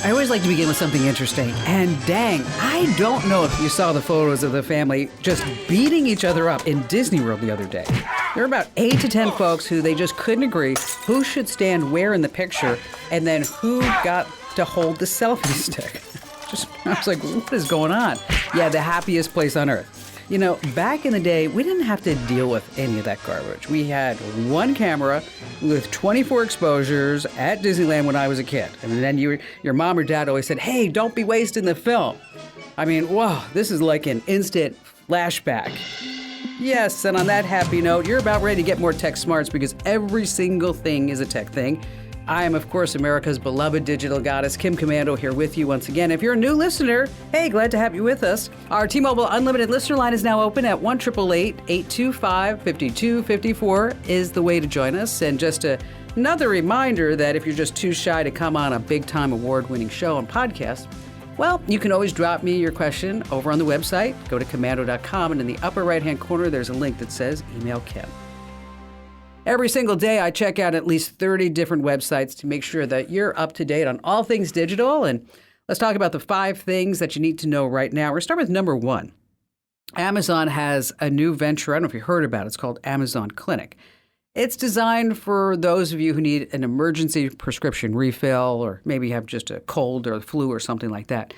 I always like to begin with something interesting. And dang, I don't know if you saw the photos of the family just beating each other up in Disney World the other day. There were about 8 to 10 folks who they just couldn't agree who should stand where in the picture and then who got to hold the selfie stick. I was like, what is going on? Yeah, the happiest place on earth. You know, back in the day, we didn't have to deal with any of that garbage. We had one camera with 24 exposures at Disneyland when I was a kid. And then your mom or dad always said, hey, don't be wasting the film. I mean, wow, this is like an instant flashback. Yes, and on that happy note, you're about ready to get more tech smarts because every single thing is a tech thing. I am, of course, America's beloved digital goddess, Kim Commando, here with you once again. If you're a new listener, hey, glad to have you with us. Our T-Mobile Unlimited listener line is now open at 1-888-825-5254 is the way to join us. And just another reminder that if you're just too shy to come on a big-time award-winning show and podcast, well, you can always drop me your question over on the website. Go to Commando.com, and in the upper right-hand corner, there's a link that says Email Kim. Every single day, I check out at least 30 different websites to make sure that you're up to date on all things digital. And let's talk about the 5 things that you need to know right now. We're going to start with number 1. Amazon has a new venture. I don't know if you heard about it. It's called Amazon Clinic. It's designed for those of you who need an emergency prescription refill or maybe have just a cold or the flu or something like that.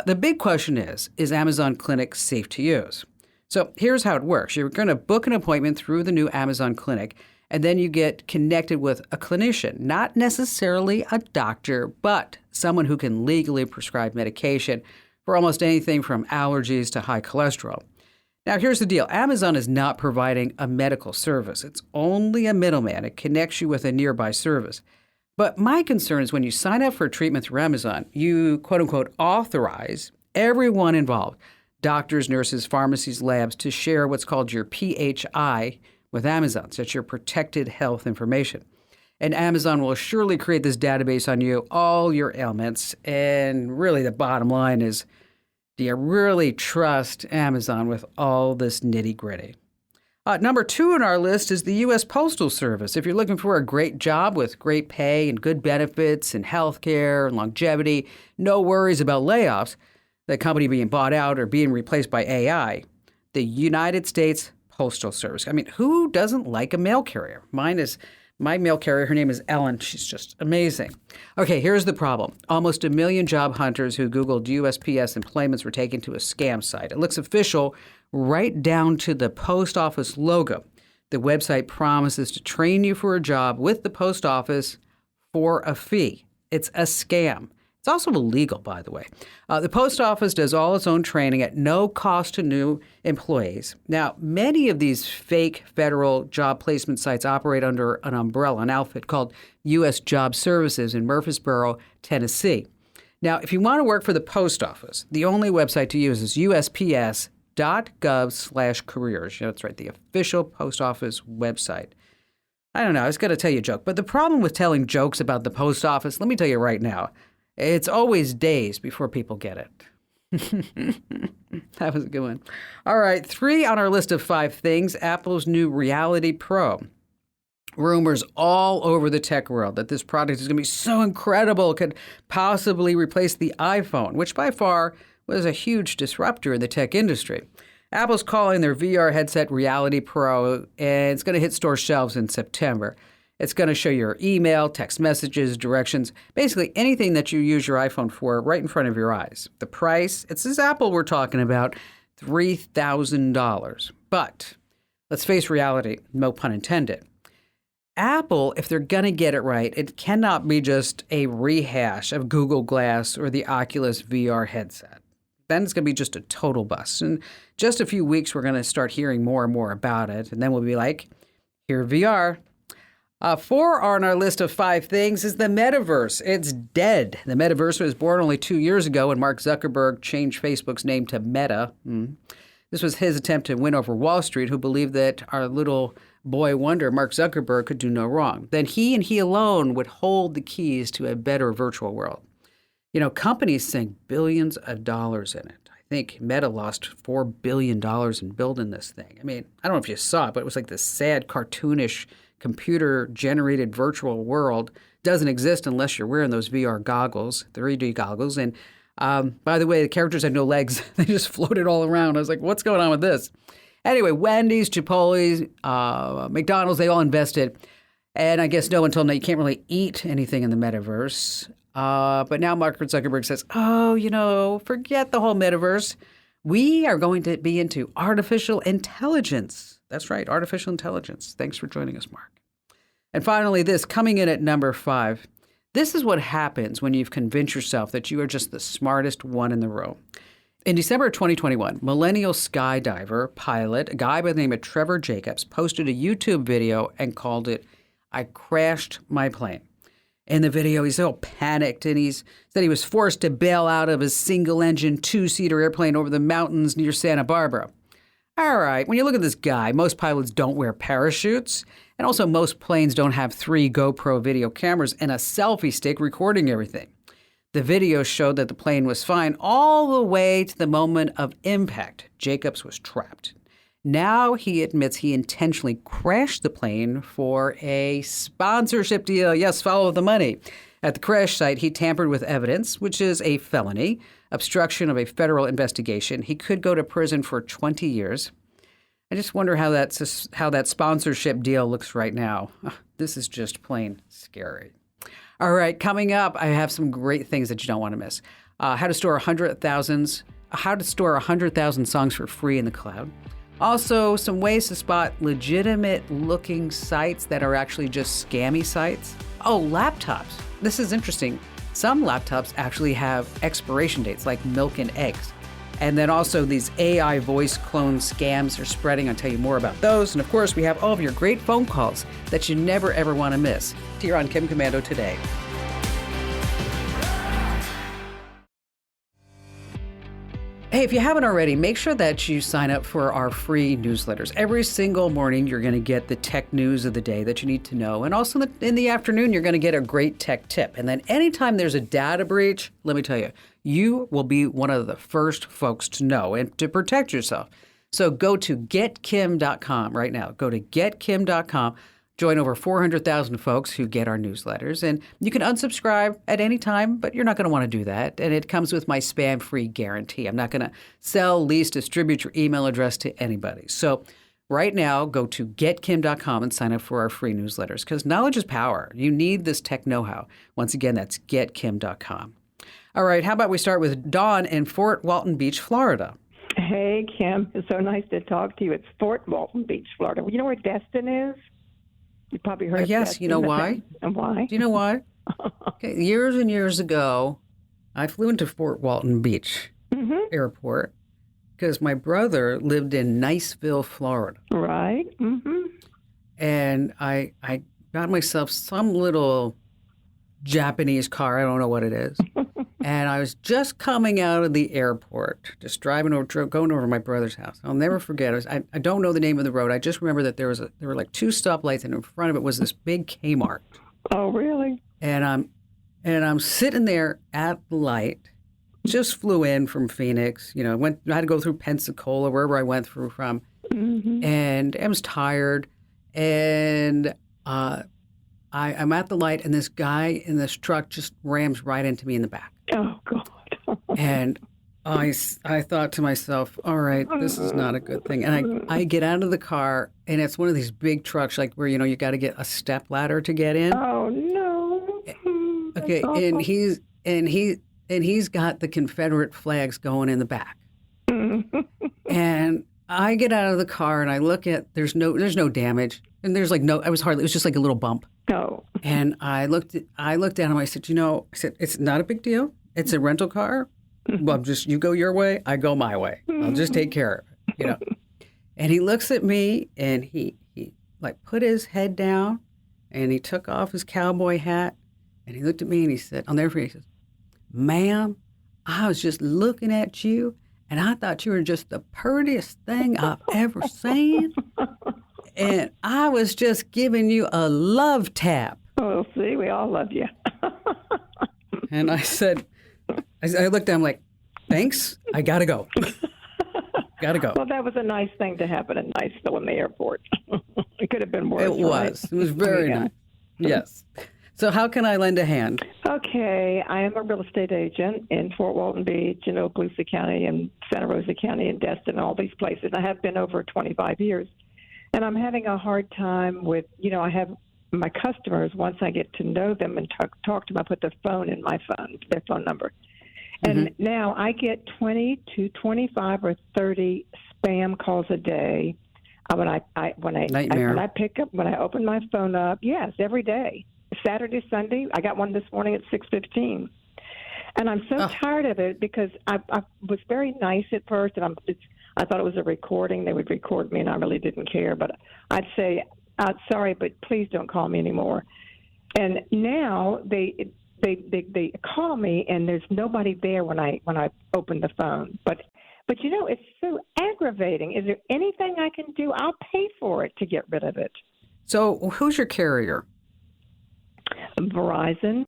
The big question is Amazon Clinic safe to use? So here's how it works. You're going to book an appointment through the new Amazon Clinic, and then you get connected with a clinician, not necessarily a doctor, but someone who can legally prescribe medication for almost anything from allergies to high cholesterol. Now, here's the deal. Amazon is not providing a medical service. It's only a middleman. It connects you with a nearby service. But my concern is when you sign up for treatment through Amazon, you, quote unquote, authorize everyone involved, doctors, nurses, pharmacies, labs, to share what's called your PHI with Amazon. So it's your protected health information. And Amazon will surely create this database on you, all your ailments. And really the bottom line is, do you really trust Amazon with all this nitty gritty? Number 2 on our list is the U.S. Postal Service. If you're looking for a great job with great pay and good benefits and health care and longevity, no worries about layoffs, the company being bought out or being replaced by AI, the United States Postal Service. I mean, who doesn't like a mail carrier? My mail carrier, her name is Ellen. She's just amazing. Okay, here's the problem. Almost 1 million job hunters who Googled USPS employments were taken to a scam site. It looks official right down to the post office logo. The website promises to train you for a job with the post office for a fee. It's a scam. It's also illegal, by the way. The post office does all its own training at no cost to new employees. Now, many of these fake federal job placement sites operate under an umbrella, an outfit called U.S. Job Services in Murfreesboro, Tennessee. Now, if you want to work for the post office, the only website to use is USPS.gov/careers. That's right, the official post office website. I don't know, I was going to tell you a joke, but the problem with telling jokes about the post office, let me tell you right now, it's always days before people get it. That was a good one. All right, 3 on our list of 5 things, Apple's new Reality Pro. Rumors all over the tech world that this product is going to be so incredible it could possibly replace the iPhone, which by far was a huge disruptor in the tech industry. Apple's calling their VR headset Reality Pro, and it's going to hit store shelves in September. It's going to show your email, text messages, directions, basically anything that you use your iPhone for right in front of your eyes. The price, it's this Apple we're talking about, $3,000. But let's face reality, no pun intended. Apple, if they're going to get it right, it cannot be just a rehash of Google Glass or the Oculus VR headset. Then it's going to be just a total bust. In just a few weeks, we're going to start hearing more and more about it. And then we'll be like, here VR. 4 on our list of 5 things is the metaverse. It's dead. The metaverse was born only 2 years ago when Mark Zuckerberg changed Facebook's name to Meta. This was his attempt to win over Wall Street, who believed that our little boy wonder, Mark Zuckerberg, could do no wrong. Then he and he alone would hold the keys to a better virtual world. You know, companies sink billions of dollars in it. I think Meta lost $4 billion in building this thing. I mean, I don't know if you saw it, but it was like this sad, cartoonish, computer-generated virtual world doesn't exist unless you're wearing those VR goggles, 3D goggles. And by the way, the characters had no legs. They just floated all around. I was like, what's going on with this? Anyway, Wendy's, Chipotle's, McDonald's, they all invested. And I guess no one told them that you can't really eat anything in the metaverse. But now Mark Zuckerberg says, forget the whole metaverse. We are going to be into artificial intelligence. That's right, artificial intelligence. Thanks for joining us, Mark. And finally, this, coming in at number 5. This is what happens when you've convinced yourself that you are just the smartest one in the room. In December of 2021, millennial skydiver pilot, a guy by the name of Trevor Jacobs, posted a YouTube video and called it, "I crashed my plane." In the video, he's all panicked, and he said he was forced to bail out of his single-engine, 2-seater airplane over the mountains near Santa Barbara. All right, when you look at this guy, most pilots don't wear parachutes, and also most planes don't have 3 GoPro video cameras and a selfie stick recording everything. The video showed that the plane was fine all the way to the moment of impact. Jacobs was trapped. Now he admits he intentionally crashed the plane for a sponsorship deal. Yes, follow the money. At the crash site, he tampered with evidence, which is a felony, obstruction of a federal investigation. He could go to prison for 20 years. I just wonder how that sponsorship deal looks right now. This is just plain scary. All right, coming up, I have some great things that you don't want to miss. How to store 100,000 songs for free in the cloud. Also, some ways to spot legitimate-looking sites that are actually just scammy sites. Oh, laptops. This is interesting. Some laptops actually have expiration dates, like milk and eggs. And then also these AI voice clone scams are spreading. I'll tell you more about those. And of course, we have all of your great phone calls that you never, ever want to miss here on Kim Commando Today. Hey, if you haven't already, make sure that you sign up for our free newsletters. Every single morning, you're going to get the tech news of the day that you need to know. And also in the afternoon, you're going to get a great tech tip. And then anytime there's a data breach, let me tell you, you will be one of the first folks to know and to protect yourself. So go to getkim.com right now. Go to getkim.com. Join over 400,000 folks who get our newsletters. And you can unsubscribe at any time, but you're not going to want to do that. And it comes with my spam-free guarantee. I'm not going to sell, lease, distribute your email address to anybody. So right now, go to getkim.com and sign up for our free newsletters, because knowledge is power. You need this tech know-how. Once again, that's getkim.com. All right, how about we start with Dawn in Fort Walton Beach, Florida. Hey, Kim. It's so nice to talk to you. It's Fort Walton Beach, Florida. You know where Destin is? You probably heard of yes, Destin. You know why? And why? Do you know why? Okay, years and years ago, I flew into Fort Walton Beach Airport because my brother lived in Niceville, Florida. Right. Mm-hmm. And I got myself some little Japanese car. I don't know what it is. And I was just coming out of the airport, just going over to my brother's house. I'll never forget. I don't know the name of the road. I just remember that there were like 2 stoplights, and in front of it was this big Kmart. Oh, really? And I'm sitting there at the light. Just flew in from Phoenix. I had to go through Pensacola, wherever I went through from, and I was tired. And I'm at the light, and this guy in this truck just rams right into me in the back. Oh, God. And I thought to myself, all right, this is not a good thing. And I get out of the car, and it's one of these big trucks, like where, you got to get a step ladder to get in. Oh, no. Okay, and he's got the Confederate flags going in the back. And I get out of the car, and I look at, there's no damage. And there's it was just like a little bump. Oh. And I looked at him. I said, it's not a big deal. It's a rental car. Well, you go your way, I go my way. I'll just take care of it, And he looks at me, and he put his head down, and he took off his cowboy hat, and he looked at me, and he said, I'll never forget, he says, "Ma'am, I was just looking at you, and I thought you were just the prettiest thing I've ever seen. And I was just giving you a love tap." Oh, see, we all love you. And I said, I looked down, like, thanks, I gotta go. Gotta go. Well, that was a nice thing to happen in Niceville in the airport. It could have been worse. It was. Right? It was very nice. Yes. So how can I lend a hand? Okay, I am a real estate agent in Fort Walton Beach and Okaloosa County and Santa Rosa County and Destin, all these places. I have been over 25 years. And I'm having a hard time with, I have my customers, once I get to know them and talk to them, I put their phone in my phone, their phone number. And now I get 20 to 25 or 30 spam calls a day. When I open my phone up, yes, every day, Saturday, Sunday. I got one this morning at 6:15, and I'm so tired of it because I was very nice at first, and I thought it was a recording. They would record me, and I really didn't care. But I'd say, sorry, but please don't call me anymore. And now they call me, and there's nobody there when I open the phone. But it's so aggravating. Is there anything I can do? I'll pay for it to get rid of it. So who's your carrier? Verizon.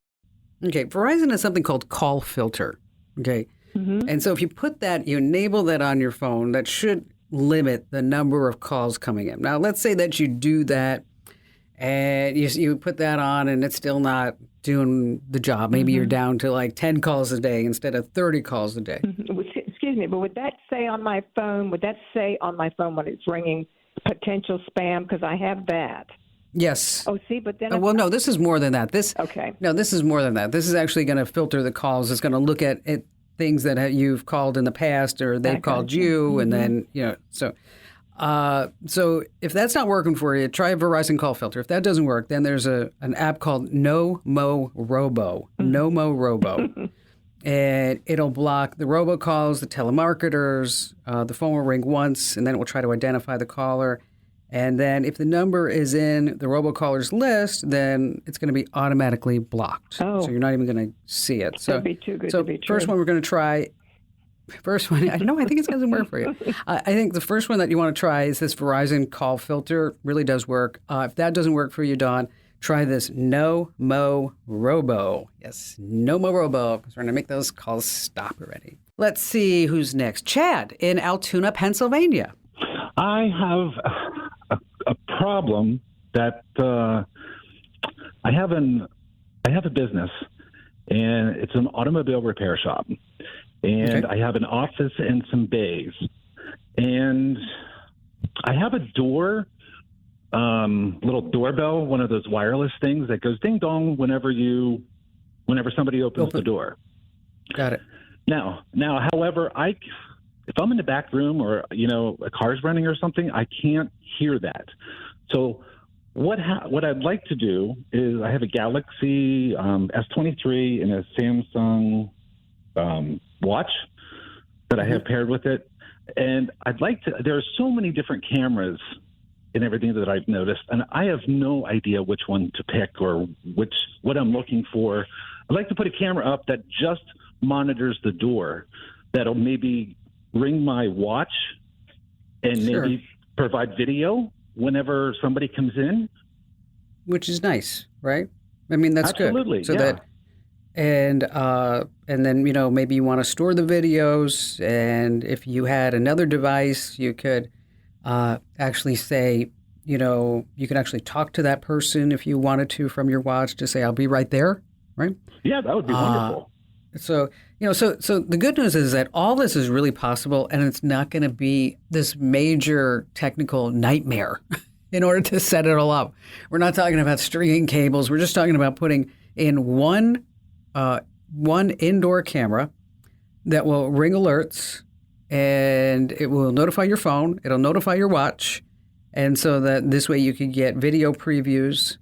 Okay, Verizon has something called call filter. Okay, and so if you put that, you enable that on your phone, that should limit the number of calls coming in. Now, let's say that you do that and you put that on and it's still not doing the job. Maybe you're down to like 10 calls a day instead of 30 calls a day. Excuse me, but would that say on my phone when it's ringing potential spam? Because I have that. Yes. Oh, see, but then... no, this is more than that. Okay. No, this is more than that. This is actually going to filter the calls. It's going to look at things that you've called in the past or they've called you, and then, so if that's not working for you, try a Verizon call filter. If that doesn't work, then there's an app called No Mo Robo. No Mo Robo. And it'll block the robocalls, the telemarketers. The phone will ring once, and then it will try to identify the caller. And then if the number is in the robocaller's list, then it's going to be automatically blocked. Oh. So you're not even going to see it. So, that'd be too good to be true. First one we're going to try. First one, I think it's going to work for you. I think the first one that you want to try is this Verizon call filter. Really does work. If that doesn't work for you, Dawn, try this No Mo Robo. Yes, No Mo Robo, because we're going to make those calls stop already. Let's see who's next. Chad in Altoona, Pennsylvania. I have a problem that I have a business, and it's an automobile repair shop, and I have an office and some bays, and I have a door, little doorbell, one of those wireless things that goes ding dong whenever somebody opens the door. Got it. Now, however, if I'm in the back room or, a car's running or something, I can't hear that. So what I'd like to do is I have a Galaxy S23 and a Samsung watch that I have paired with it. And there are so many different cameras and everything that I've noticed, and I have no idea which one to pick or what I'm looking for. I'd like to put a camera up that just monitors the door, that'll maybe ring my watch and maybe provide video whenever somebody comes in. Which is nice, right? I mean, that's Absolutely, good. So yeah. And then, maybe you want to store the videos, and if you had another device, you could actually say, you can actually talk to that person if you wanted to from your watch to say, I'll be right there, right? Yeah, that would be wonderful. So, so the good news is that all this is really possible, and it's not going to be this major technical nightmare in order to set it all up. We're not talking about stringing cables. We're just talking about putting in one indoor camera that will ring alerts, and it will notify your phone. It'll notify your watch, and so that this way you can get video previews.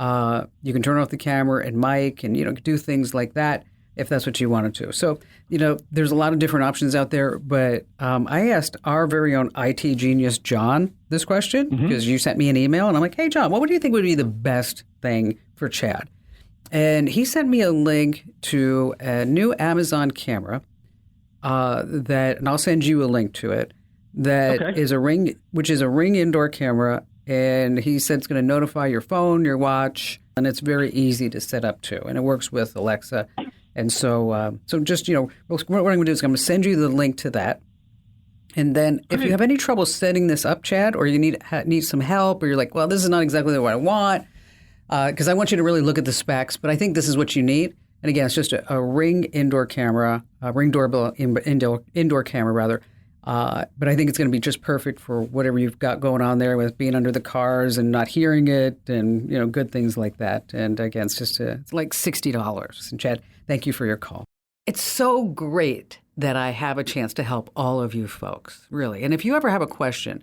You can turn off the camera and mic, and do things like that if that's what you wanted to. So, there's a lot of different options out there, but I asked our very own IT genius, John, this question because you sent me an email, and I'm like, hey, John, what would you think would be the best thing for Chad? And he sent me a link to a new Amazon camera and I'll send you a link to it, is a Ring indoor camera, and he said it's going to notify your phone, your watch, and it's very easy to set up too, and it works with Alexa. And so just, what I'm going to do is I'm going to send you the link to that. And then if you have any trouble setting this up, Chad, or you need some help, or you're like, well, this is not exactly what I want, because I want you to really look at the specs, but I think this is what you need. And again, it's just a Ring indoor camera, a Ring doorbell indoor camera rather. But I think it's going to be just perfect for whatever you've got going on there with being under the cars and not hearing it and, good things like that. And again, it's like $60. And Chad, thank you for your call. It's so great that I have a chance to help all of you folks, really. And if you ever have a question,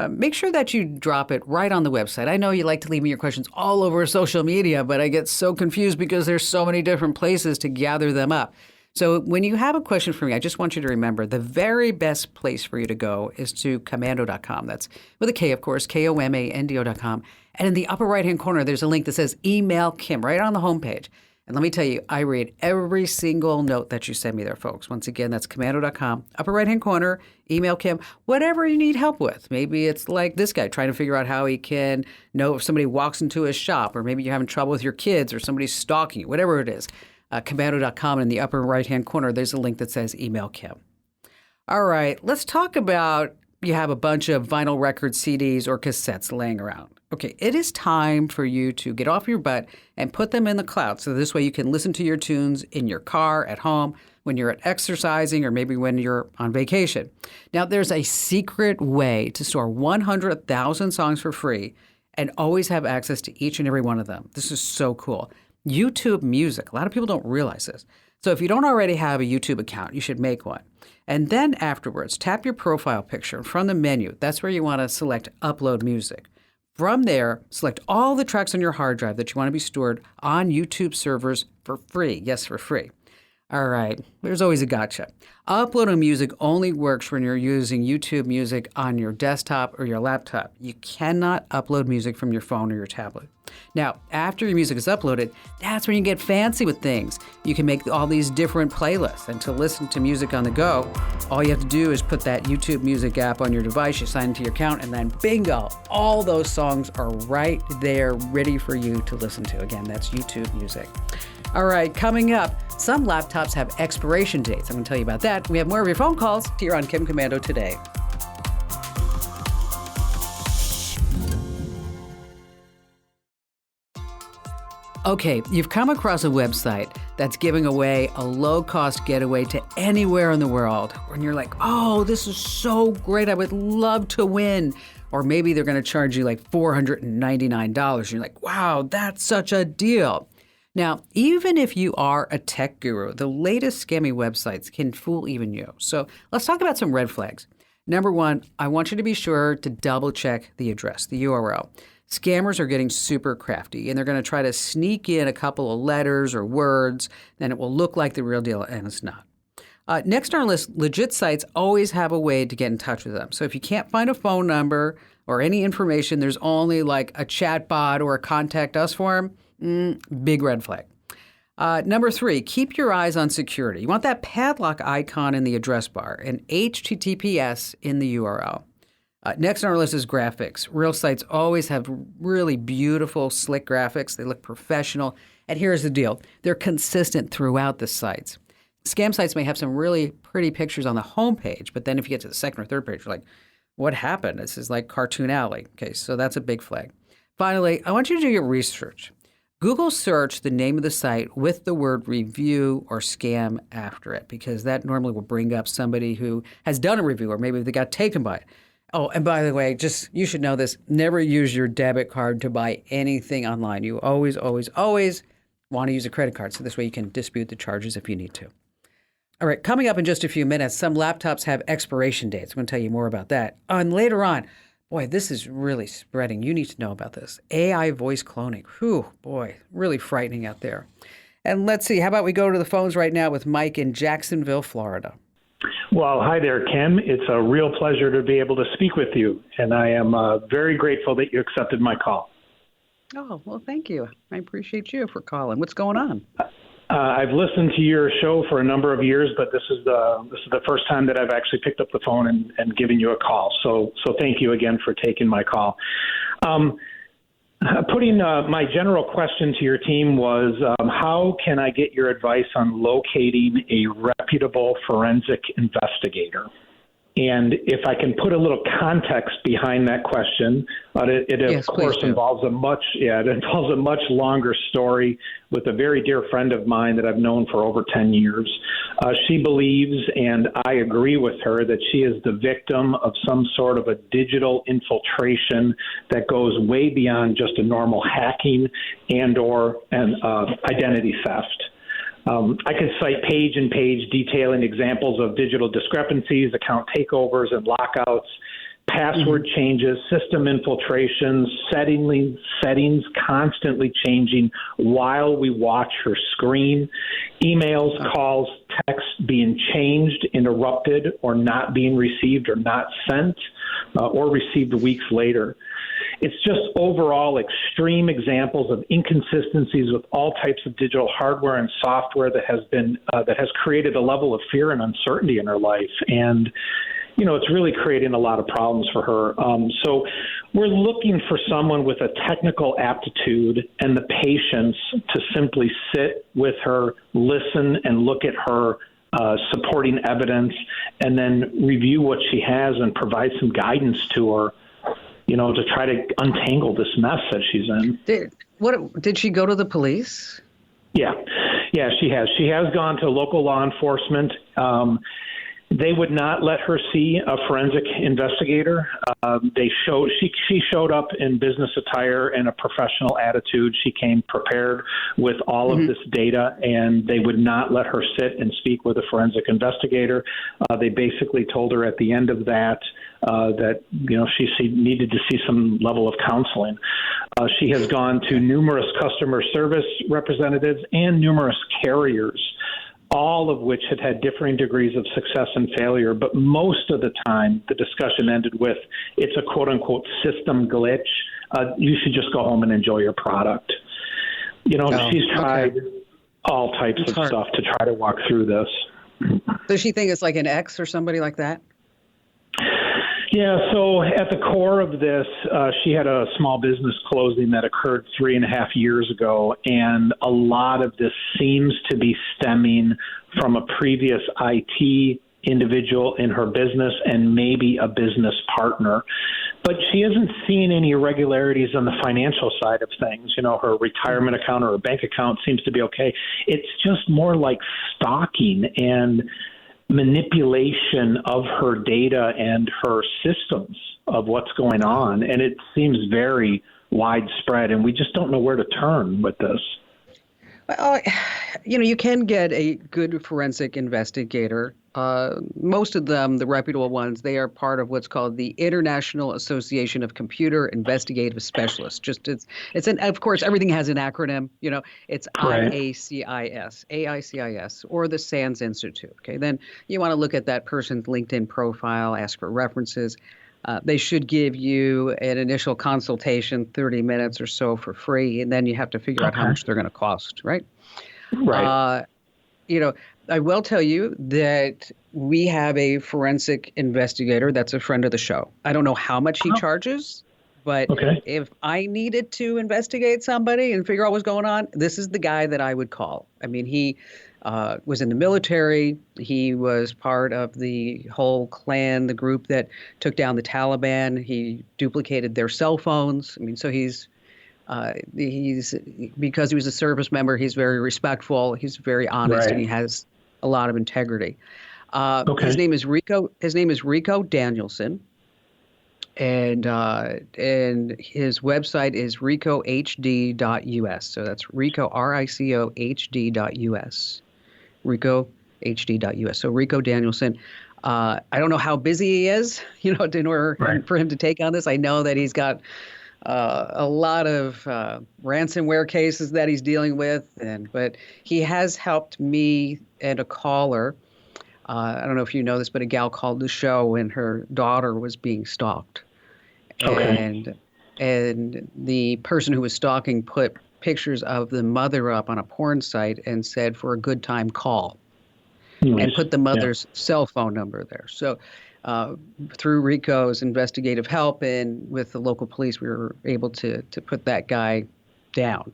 make sure that you drop it right on the website. I know you like to leave me your questions all over social media, but I get so confused because there's so many different places to gather them up. So when you have a question for me, I just want you to remember the very best place for you to go is to Commando.com. That's with a K, of course, Komando.com. And in the upper right-hand corner, there's a link that says Email Kim right on the homepage. And let me tell you, I read every single note that you send me there, folks. Once again, that's Commando.com. Upper right-hand corner, Email Kim, whatever you need help with. Maybe it's like this guy trying to figure out how he can know if somebody walks into his shop, or maybe you're having trouble with your kids or somebody's stalking you, whatever it is. Commando.com, in the upper right-hand corner, there's a link that says Email Kim. All right, let's talk about you have a bunch of vinyl record CDs or cassettes laying around. Okay, it is time for you to get off your butt and put them in the cloud. So this way you can listen to your tunes in your car, at home, when you're exercising, or maybe when you're on vacation. Now, there's a secret way to store 100,000 songs for free and always have access to each and every one of them. This is so cool. YouTube Music. A lot of people don't realize this. So if you don't already have a YouTube account, you should make one. And then afterwards, tap your profile picture from the menu. That's where you want to select Upload Music. From there, select all the tracks on your hard drive that you want to be stored on YouTube servers for free. Yes, for free. All right, there's always a gotcha. Uploading music only works when you're using YouTube Music on your desktop or your laptop. You cannot upload music from your phone or your tablet. Now, after your music is uploaded, that's when you get fancy with things. You can make all these different playlists. And to listen to music on the go, all you have to do is put that YouTube Music app on your device, you sign into your account, and then bingo, all those songs are right there ready for you to listen to. Again, that's YouTube Music. All right, coming up, some laptops have expiration dates. I'm going to tell you about that. We have more of your phone calls here on Kim Commando today. Okay, you've come across a website that's giving away a low-cost getaway to anywhere in the world. And you're like, oh, this is so great. I would love to win. Or maybe they're going to charge you like $499. You're like, wow, that's such a deal. Now, even if you are a tech guru, the latest scammy websites can fool even you. So let's talk about some red flags. Number one, I want you to be sure to double check the address, the URL. Scammers are getting super crafty, and they're going to try to sneak in a couple of letters or words, then it will look like the real deal, and it's not. Next on our list, legit sites always have a way to get in touch with them. So if you can't find a phone number or any information, there's only like a chat bot or a contact us form. Big red flag. Number three, keep your eyes on security. You want that padlock icon in the address bar and HTTPS in the URL. Next on our list is graphics. Real sites always have really beautiful, slick graphics. They look professional. And here's the deal. They're consistent throughout the sites. Scam sites may have some really pretty pictures on the homepage, but then if you get to the second or third page, you're like, what happened? This is like Cartoon Alley. Okay, so that's a big flag. Finally, I want you to do your research. Google search the name of the site with the word review or scam after it, because that normally will bring up somebody who has done a review, or maybe they got taken by it. Oh, and by the way, you should know this, never use your debit card to buy anything online. You always, always, always want to use a credit card, so this way you can dispute the charges if you need to. All right, coming up in just a few minutes, some laptops have expiration dates. I'm going to tell you more about that. And later on, boy, this is really spreading. You need to know about this. AI voice cloning. Whew, boy, really frightening out there. And let's see, how about we go to the phones right now with Mike in Jacksonville, Florida. Well, hi there, Kim. It's a real pleasure to be able to speak with you, and I am very grateful that you accepted my call. Oh, well, thank you. I appreciate you for calling. What's going on? I've listened to your show for a number of years, but this is the first time that I've actually picked up the phone and given you a call. So thank you again for taking my call. Putting my general question to your team was, how can I get your advice on locating a reputable forensic investigator? And if I can put a little context behind that question, it Yes, of course involves a much longer story with a very dear friend of mine that I've known for over 10 years. She believes, and I agree with her, that she is the victim of some sort of a digital infiltration that goes way beyond just a normal hacking and/or an identity theft. I could cite page and page detailing examples of digital discrepancies, account takeovers and lockouts, password changes, system infiltrations, settings constantly changing while we watch her screen, emails, calls, texts being changed, interrupted, or not being received or not sent, or received weeks later. It's just overall extreme examples of inconsistencies with all types of digital hardware and software that has created a level of fear and uncertainty in her life. And, it's really creating a lot of problems for her. So we're looking for someone with a technical aptitude and the patience to simply sit with her, listen, and look at her supporting evidence, and then review what she has and provide some guidance to her, to try to untangle this mess that she's in. Did she go to the police? Yeah, she has. She has gone to local law enforcement. They would not let her see a forensic investigator. She showed up in business attire and a professional attitude. She came prepared with all of this data, and they would not let her sit and speak with a forensic investigator. They basically told her at the end of that she needed to see some level of counseling. She has gone to numerous customer service representatives and numerous carriers, all of which had differing degrees of success and failure. But most of the time, the discussion ended with, it's a quote-unquote system glitch. You should just go home and enjoy your product. She's tried all types of stuff to try to walk through this. Does she think it's like an ex or somebody like that? Yeah, so at the core of this, she had a small business closing that occurred 3.5 years ago, and a lot of this seems to be stemming from a previous IT individual in her business and maybe a business partner. But she isn't seeing any irregularities on the financial side of things. Her retirement account or her bank account seems to be okay. It's just more like stalking and manipulation of her data and her systems of what's going on. And it seems very widespread, and we just don't know where to turn with this. Well, you can get a good forensic investigator. Most of them, the reputable ones, they are part of what's called the International Association of Computer Investigative Specialists. Of course, everything has an acronym. It's Right. AICIS, or the SANS Institute. Okay, then you want to look at that person's LinkedIn profile, ask for references. They should give you an initial consultation, 30 minutes or so for free, and then you have to figure out how much they're going to cost, right? Right. I will tell you that we have a forensic investigator that's a friend of the show. I don't know how much he charges, but if I needed to investigate somebody and figure out what's going on, this is the guy that I would call. I mean, he was in the military. He was part of the whole clan, the group that took down the Taliban. He duplicated their cell phones. I mean, so he's because he was a service member, he's very respectful. He's very honest, and he has a lot of integrity. His name is Rico. His name is Rico Danielson, and his website is ricohd.us. So that's Rico RICOHD.us. ricohd.us. So Rico Danielson. I don't know how busy he is, in order for him to take on this. I know that he's got a lot of ransomware cases that he's dealing with, but he has helped me and a caller. I don't know if you know this, but a gal called the show when her daughter was being stalked. And the person who was stalking put pictures of the mother up on a porn site and said, for a good time, call. Nice. And put the mother's cell phone number there. So through Rico's investigative help and with the local police, we were able to put that guy down.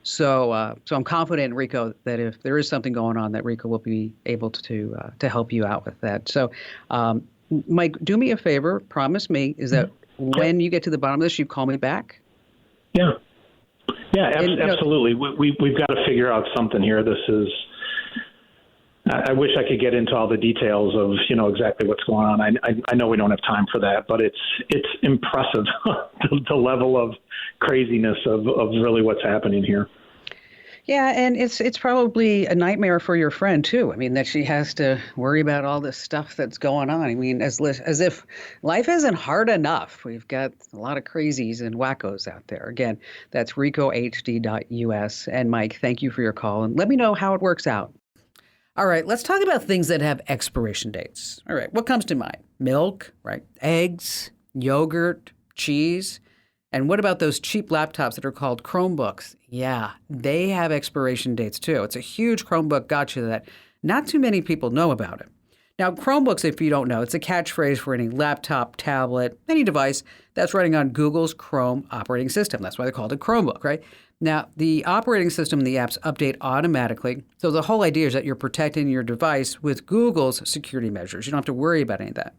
So I'm confident, Rico, that if there is something going on, that Rico will be able to help you out with that. So Mike, do me a favor. Promise me is that when you get to the bottom of this, you call me back. Yeah. Yeah, absolutely. We've got to figure out something here. This is. I wish I could get into all the details of exactly what's going on. I know we don't have time for that, but it's impressive the level of craziness of really what's happening here. Yeah, and it's probably a nightmare for your friend too. I mean, that she has to worry about all this stuff that's going on. I mean, as if life isn't hard enough. We've got a lot of crazies and wackos out there. Again, that's ricohd.us. And Mike, thank you for your call, and let me know how it works out. All right, let's talk about things that have expiration dates. All right, what comes to mind? Milk, right? Eggs, yogurt, cheese. And what about those cheap laptops that are called Chromebooks? Yeah, they have expiration dates too. It's a huge Chromebook gotcha that not too many people know about it. Now, Chromebooks, if you don't know, it's a catchphrase for any laptop, tablet, any device that's running on Google's Chrome operating system. That's why they called it Chromebook, right? Now, the operating system and the apps update automatically. So the whole idea is that you're protecting your device with Google's security measures. You don't have to worry about any of that.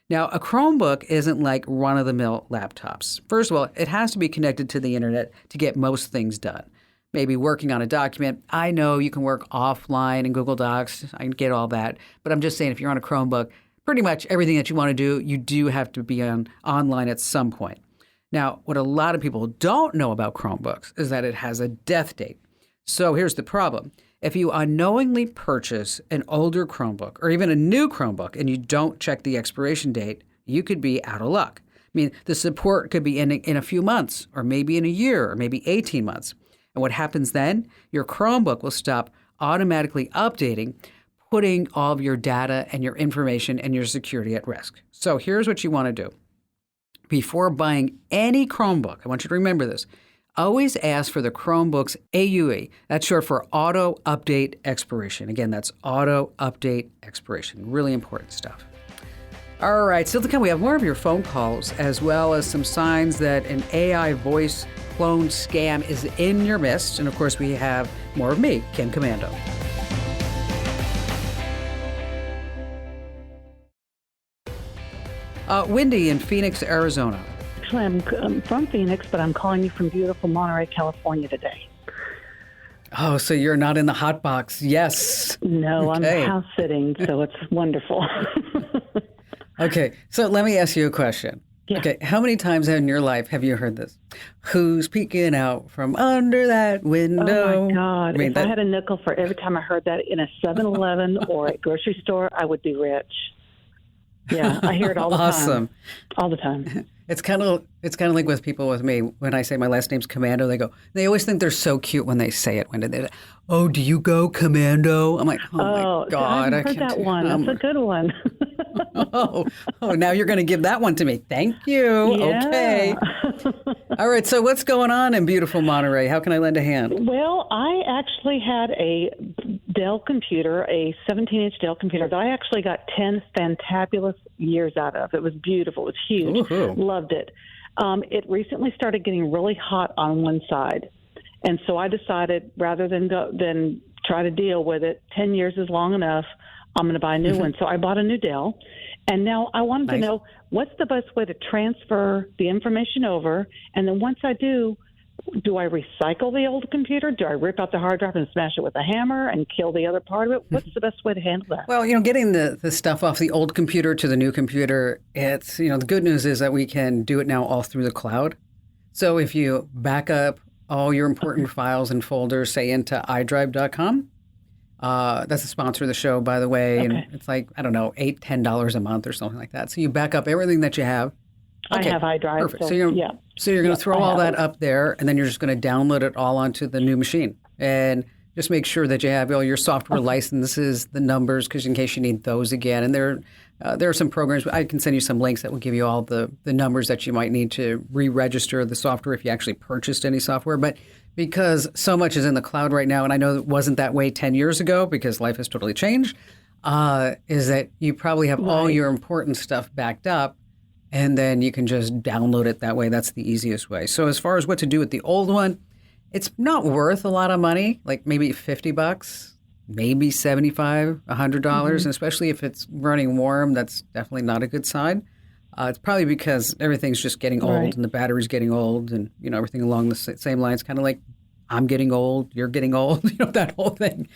Now, a Chromebook isn't like run-of-the-mill laptops. First of all, it has to be connected to the internet to get most things done. Maybe working on a document. I know you can work offline in Google Docs. I can get all that. But I'm just saying, if you're on a Chromebook, pretty much everything that you want to do, you do have to be online at some point. Now, what a lot of people don't know about Chromebooks is that it has a death date. So here's the problem. If you unknowingly purchase an older Chromebook or even a new Chromebook and you don't check the expiration date, you could be out of luck. I mean, the support could be in a few months or maybe in a year or maybe 18 months. And what happens then? Your Chromebook will stop automatically updating, putting all of your data and your information and your security at risk. So here's what you want to do. Before buying any Chromebook, I want you to remember this. Always ask for the Chromebook's AUE. That's short for Auto Update Expiration. Again, that's Auto Update Expiration. Really important stuff. All right, still to come, we have more of your phone calls as well as some signs that an AI voice clone scam is in your midst. And of course, we have more of me, Ken Commando. Wendy in Phoenix, Arizona. Actually, I'm from Phoenix, but I'm calling you from beautiful Monterey, California today. Oh, so you're not in the hot box. Yes. No, okay. I'm house sitting, so it's wonderful. Okay, so let me ask you a question. Yeah. Okay, how many times in your life have you heard this? Who's peeking out from under that window? Oh, my God. I mean, I had a nickel for every time I heard that in a 7-Eleven or a grocery store, I would be rich. Yeah, I hear it all the awesome. time. All the time. It's kind of like with people with me. When I say my last name's Commando, they always think they're so cute when they say it. When they, oh, do you go Commando? I'm like, oh my God, I heard that one. That's a good one. oh, now you're going to give that one to me. Thank you. Yeah. Okay. All right. So what's going on in beautiful Monterey? How can I lend a hand? Well, I actually had a Dell computer, a 17-inch Dell computer that I actually got 10 fantabulous years out of. It was beautiful. It was huge. Woohoo. Loved it. It recently started getting really hot on one side. And so I decided rather than try to deal with it, 10 years is long enough. I'm going to buy a new one. So I bought a new Dell. And now I wanted to know what's the best way to transfer the information over. And then once I do I recycle the old computer? Do I rip out the hard drive and smash it with a hammer and kill the other part of it? What's the best way to handle that? Well, getting the stuff off the old computer to the new computer, it's, the good news is that we can do it now all through the cloud. So if you back up all your important files and folders, say into iDrive.com, that's a sponsor of the show, by the way. Okay. And it's like, I don't know, $8, $10 a month or something like that. So you back up everything that you have. Okay, I have iDrive. Perfect. So you're going to throw all that up there, and then you're just going to download it all onto the new machine. And just make sure that you have all your software licenses, the numbers, because in case you need those again. And there are some programs. I can send you some links that will give you all the numbers that you might need to re-register the software if you actually purchased any software. But because so much is in the cloud right now, and I know it wasn't that way 10 years ago because life has totally changed, is that you probably have all your important stuff backed up. And then you can just download it that way. That's the easiest way. So as far as what to do with the old one, it's not worth a lot of money, like maybe $50. maybe $75, $100, and especially if it's running warm, that's definitely not a good sign. It's probably because everything's just getting old and the battery's getting old and, everything along the same lines, kind of like I'm getting old, you're getting old, that whole thing,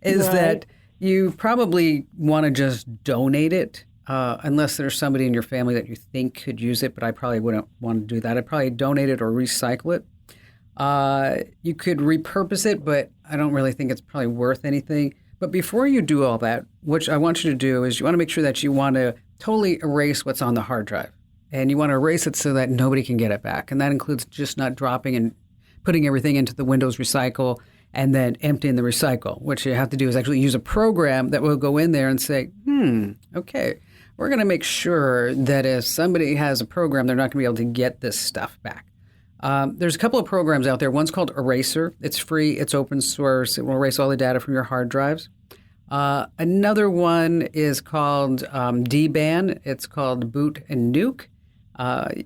is that you probably want to just donate it unless there's somebody in your family that you think could use it, but I probably wouldn't want to do that. I'd probably donate it or recycle it. You could repurpose it, but I don't really think it's probably worth anything. But before you do all that, what I want you to do is you want to make sure that you want to totally erase what's on the hard drive. And you want to erase it so that nobody can get it back. And that includes just not dropping and putting everything into the Windows recycle and then emptying the recycle. What you have to do is actually use a program that will go in there and say, okay, we're going to make sure that if somebody has a program, they're not going to be able to get this stuff back. There's a couple of programs out there. One's called Eraser. It's free. It's open source. It will erase all the data from your hard drives. Another one is called DBAN. It's called Boot and Nuke.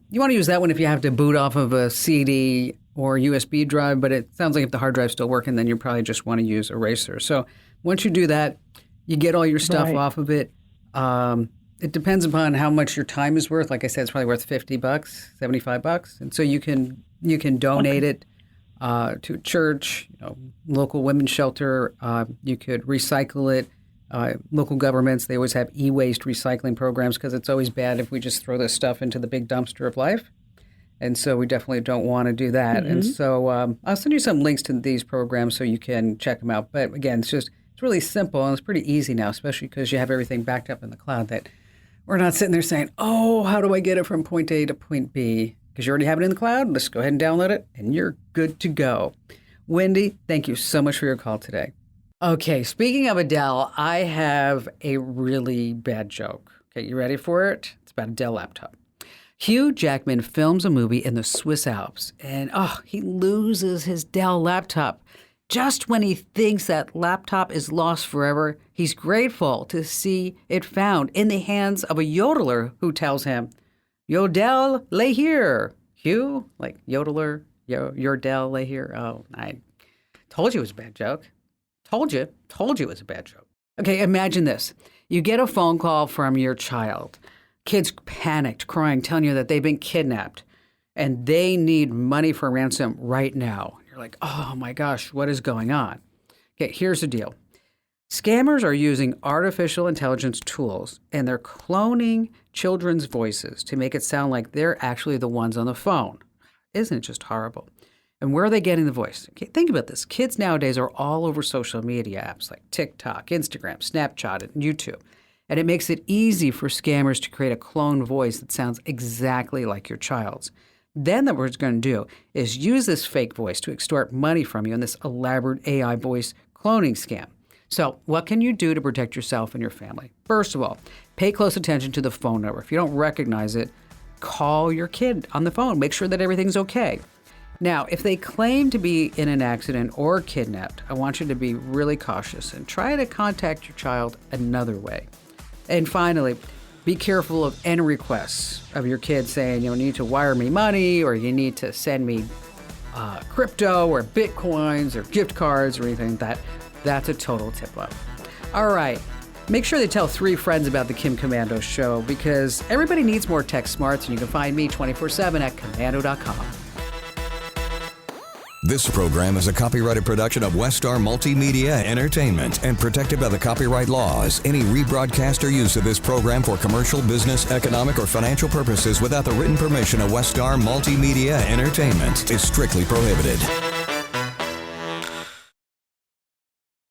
You want to use that one if you have to boot off of a CD or USB drive, but it sounds like if the hard drive's still working, then you probably just want to use Eraser. So once you do that, you get all your stuff off of it. It depends upon how much your time is worth. Like I said, it's probably worth $50, $75. And so you can donate it to a church, local women's shelter. You could recycle it. Local governments, they always have e-waste recycling programs because it's always bad if we just throw this stuff into the big dumpster of life. And so we definitely don't want to do that. And so I'll send you some links to these programs so you can check them out. But again, it's really simple and it's pretty easy now, especially because you have everything backed up in the cloud that we're not sitting there saying, oh, how do I get it from point A to point B? Because you already have it in the cloud. Let's go ahead and download it and you're good to go. Wendy, thank you so much for your call today. Okay, speaking of Adele, I have a really bad joke. Okay, you ready for it? It's about a Dell laptop. Hugh Jackman films a movie in the Swiss Alps, and he loses his Dell laptop. Just when he thinks that laptop is lost forever, he's grateful to see it found in the hands of a yodeler who tells him, "Yodel, lay here." Hugh, like yodeler, your Dell, lay here. Oh, I told you it was a bad joke. Told you it was a bad joke. Okay, imagine this. You get a phone call from your child. Kid's panicked, crying, telling you that they've been kidnapped and they need money for ransom right now. You're like, oh my gosh, what is going on? Okay, here's the deal. Scammers are using artificial intelligence tools and they're cloning children's voices to make it sound like they're actually the ones on the phone. Isn't it just horrible? And where are they getting the voice? Okay, think about this. Kids nowadays are all over social media apps like TikTok, Instagram, Snapchat, and YouTube. And it makes it easy for scammers to create a clone voice that sounds exactly like your child's. Then what we're going to do is use this fake voice to extort money from you in this elaborate AI voice cloning scam. So what can you do to protect yourself and your family? First of all, pay close attention to the phone number. If you don't recognize it, call your kid on the phone. Make sure that everything's okay. Now, if they claim to be in an accident or kidnapped, I want you to be really cautious and try to contact your child another way. And finally, be careful of any requests of your kid saying, you need to wire me money or you need to send me crypto or bitcoins or gift cards or anything like that. That's a total tip-off. All right. Make sure they tell 3 friends about the Kim Commando Show because everybody needs more tech smarts, and you can find me 24/7 at commando.com. This program is a copyrighted production of Westar Multimedia Entertainment and protected by the copyright laws. Any rebroadcast or use of this program for commercial, business, economic, or financial purposes without the written permission of Westar Multimedia Entertainment is strictly prohibited.